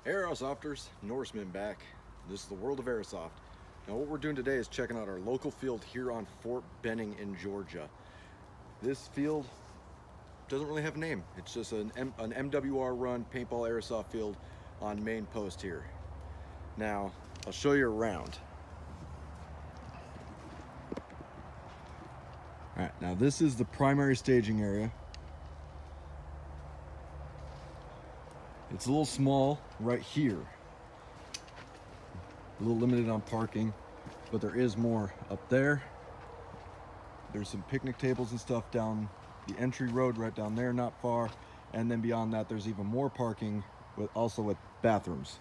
Hey Airsofters, Norseman back. This is the world of Airsoft. Now what we're doing today is checking out our local field here on Fort Benning in Georgia. This field doesn't really have a name. It's just an MWR run paintball airsoft field on main post here. Now I'll show you around. Alright, now this is the primary staging area. It's a little small right here. A little limited on parking, but there is more up there. There's some picnic tables and stuff down the entry road right down there, not far. And then beyond that, there's even more parking, also with bathrooms.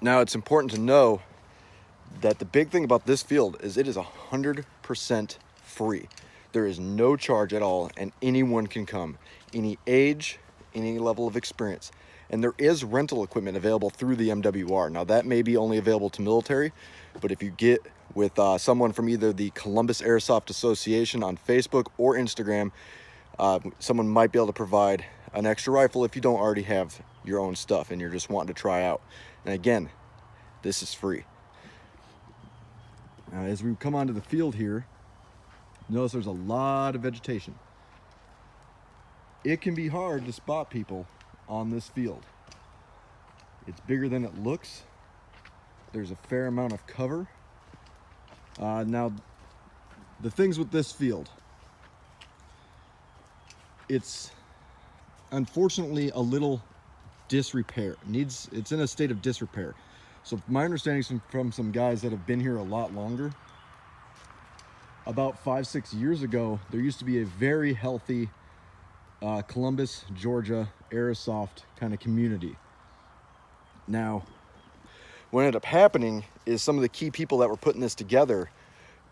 Now it's important to know that the big thing about this field is it is 100% free. There is no charge at all, and anyone can come. Any age, any level of experience. And there is rental equipment available through the MWR. Now that may be only available to military, but if you get with someone from either the Columbus Airsoft Association on Facebook or Instagram, someone might be able to provide an extra rifle if you don't already have your own stuff and you're just wanting to try out. And again, this is free. Now, as we come onto the field here, notice there's a lot of vegetation. It can be hard to spot people on this field. It's bigger than it looks. There's a fair amount of cover. Now, the things with this field, it's unfortunately a little disrepair. It's in a state of disrepair. So my understanding is from some guys that have been here a lot longer, about 5-6 years ago, there used to be a very healthy Columbus, Georgia airsoft kind of community. Now, what ended up happening is some of the key people that were putting this together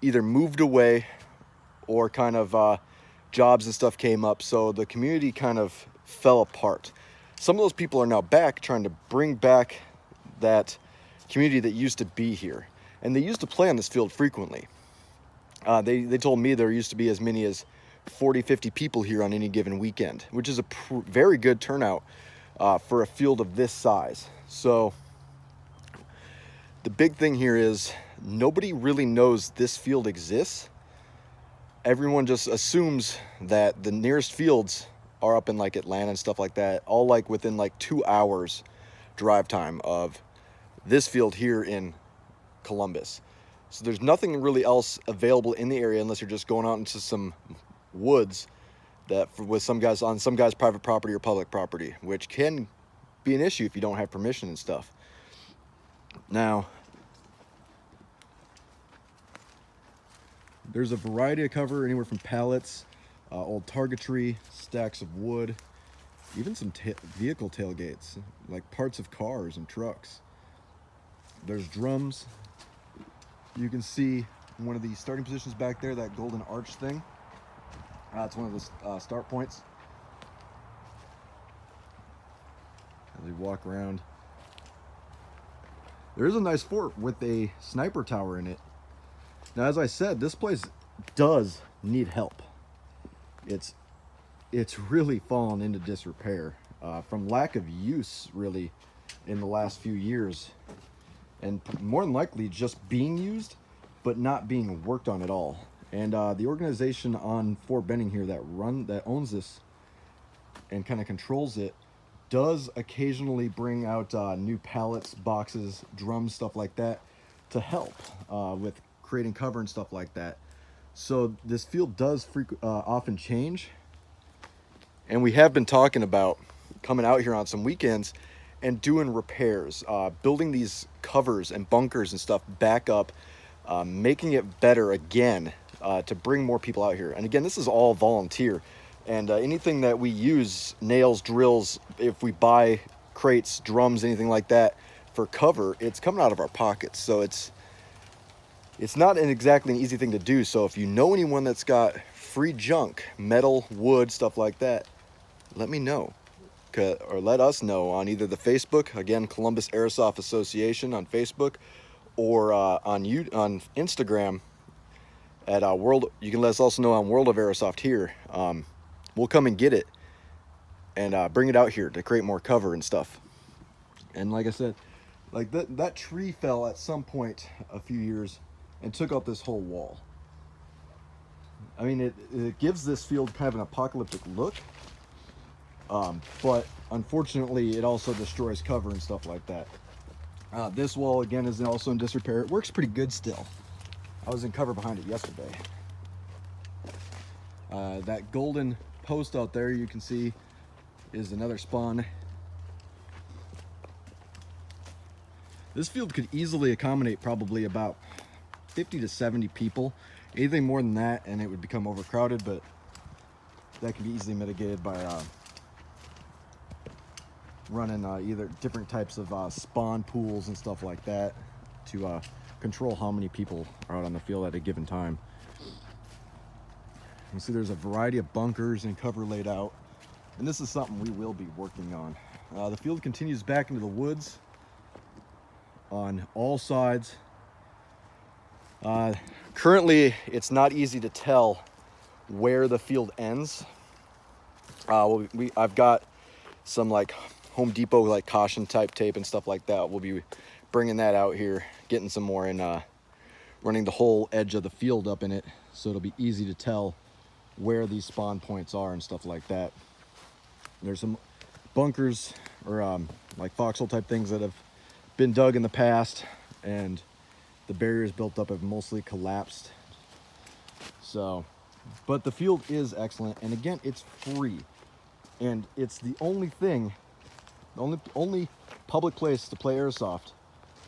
either moved away or kind of jobs and stuff came up, so the community kind of fell apart. Some of those people are now back trying to bring back that community that used to be here, and they used to play on this field frequently. They told me there used to be as many as 40-50 people here on any given weekend, which is a very good turnout for a field of this size. So the big thing here is nobody really knows this field exists. Everyone just assumes that the nearest fields are up in like Atlanta and stuff like that, all like within like 2 hours drive time of this field here in Columbus. So there's nothing really else available in the area unless you're just going out into some woods with some guys on some guys' private property or public property, which can be an issue if you don't have permission and stuff. Now, there's a variety of cover, anywhere from pallets, old targetry, stacks of wood, even some vehicle tailgates, like parts of cars and trucks. There's drums. You can see one of the starting positions back there, that golden arch thing. It's one of the start points. As we walk around, there is a nice fort with a sniper tower in it. Now, as I said, this place does need help. It's really fallen into disrepair from lack of use, really, in the last few years, and more than likely just being used, but not being worked on at all. And the organization on Fort Benning here that owns this and kind of controls it does occasionally bring out new pallets, boxes, drums, stuff like that to help with creating cover and stuff like that. So this field does often change, and we have been talking about coming out here on some weekends and doing repairs, building these covers and bunkers and stuff back up, making it better again, to bring more people out here. And again, this is all volunteer, and anything that we use, nails, drills, if we buy crates, drums, anything like that for cover, it's coming out of our pockets. So it's not exactly an easy thing to do. So if you know anyone that's got free junk, metal, wood, stuff like that, let me know, or let us know on either the Facebook, again, Columbus Airsoft Association on Facebook, or on Instagram at World. You can let us also know on World of Airsoft here. We'll come and get it and bring it out here to create more cover and stuff. And like I said, like that tree fell at some point a few years and took out this whole wall. I mean, it gives this field kind of an apocalyptic look, but unfortunately it also destroys cover and stuff like that. This wall again is also in disrepair. It works pretty good still. I was in cover behind it yesterday. That golden post out there you can see is another spawn. This field could easily accommodate probably about 50 to 70 people. Anything more than that and it would become overcrowded, but that can be easily mitigated by running either different types of spawn pools and stuff like that to control how many people are out on the field at a given time. You see there's a variety of bunkers and cover laid out, and this is something we will be working on. The field continues back into the woods on all sides. Currently it's not easy to tell where the field ends. I've got some like Home Depot like caution type tape and stuff like that. We'll be bringing that out here, getting some more, and running the whole edge of the field up in it, so it'll be easy to tell where these spawn points are and stuff like that. There's some bunkers or like foxhole type things that have been dug in the past, and the barriers built up have mostly collapsed. So, but the field is excellent, and again, it's free, and it's the only thing, the only public place to play airsoft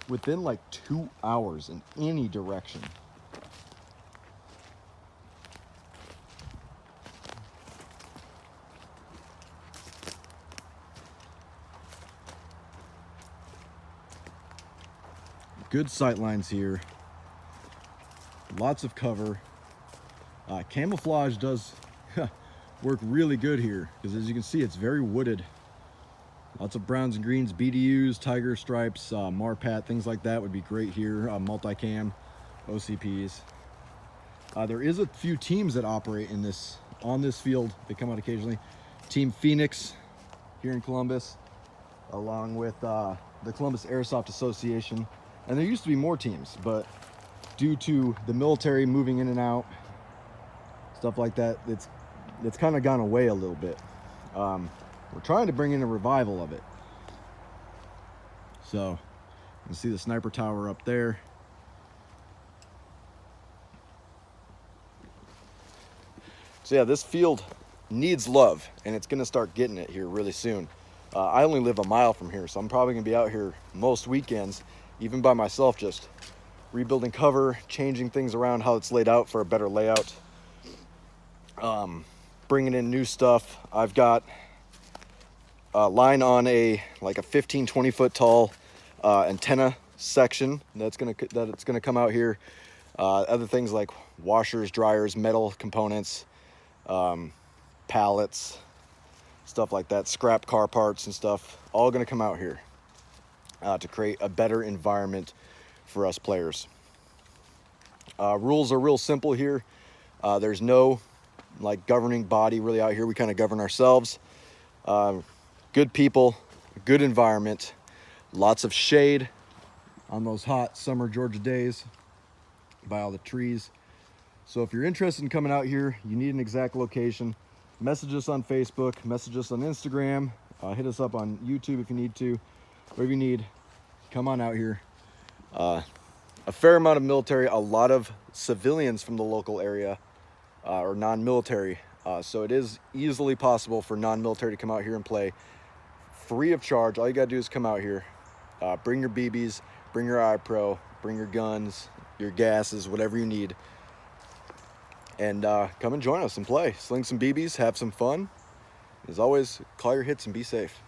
within like 2 hours in any direction. Good sight lines here, lots of cover. Camouflage does work really good here, because as you can see, it's very wooded. Lots of browns and greens, BDUs, tiger stripes, Marpat, things like that would be great here. Multicam, OCPs. There is a few teams that operate on this field. They come out occasionally. Team Phoenix here in Columbus, along with the Columbus Airsoft Association. And there used to be more teams, but due to the military moving in and out, stuff like that, it's kind of gone away a little bit. We're trying to bring in a revival of it. So you can see the sniper tower up there. So yeah, this field needs love, and it's gonna start getting it here really soon. I only live a mile from here, so I'm probably gonna be out here most weekends, even by myself, just rebuilding cover, changing things around how it's laid out for a better layout, bringing in new stuff. I've got a line on a 15-20 foot tall antenna section that's gonna come out here. Other things like washers, dryers, metal components, pallets, stuff like that, scrap car parts and stuff, all gonna come out here to create a better environment for us players. Rules are real simple here. There's no like governing body really out here. We kind of govern ourselves. Good people, good environment, lots of shade on those hot summer Georgia days by all the trees. So if you're interested in coming out here, you need an exact location, message us on Facebook, message us on Instagram, hit us up on YouTube if you need to. Whatever you need, come on out here. A fair amount of military, a lot of civilians from the local area or non-military. So it is easily possible for non-military to come out here and play free of charge. All you gotta do is come out here, bring your BBs, bring your iPro, bring your guns, your gases, whatever you need, and come and join us and play. Sling some BBs, have some fun. As always, call your hits and be safe.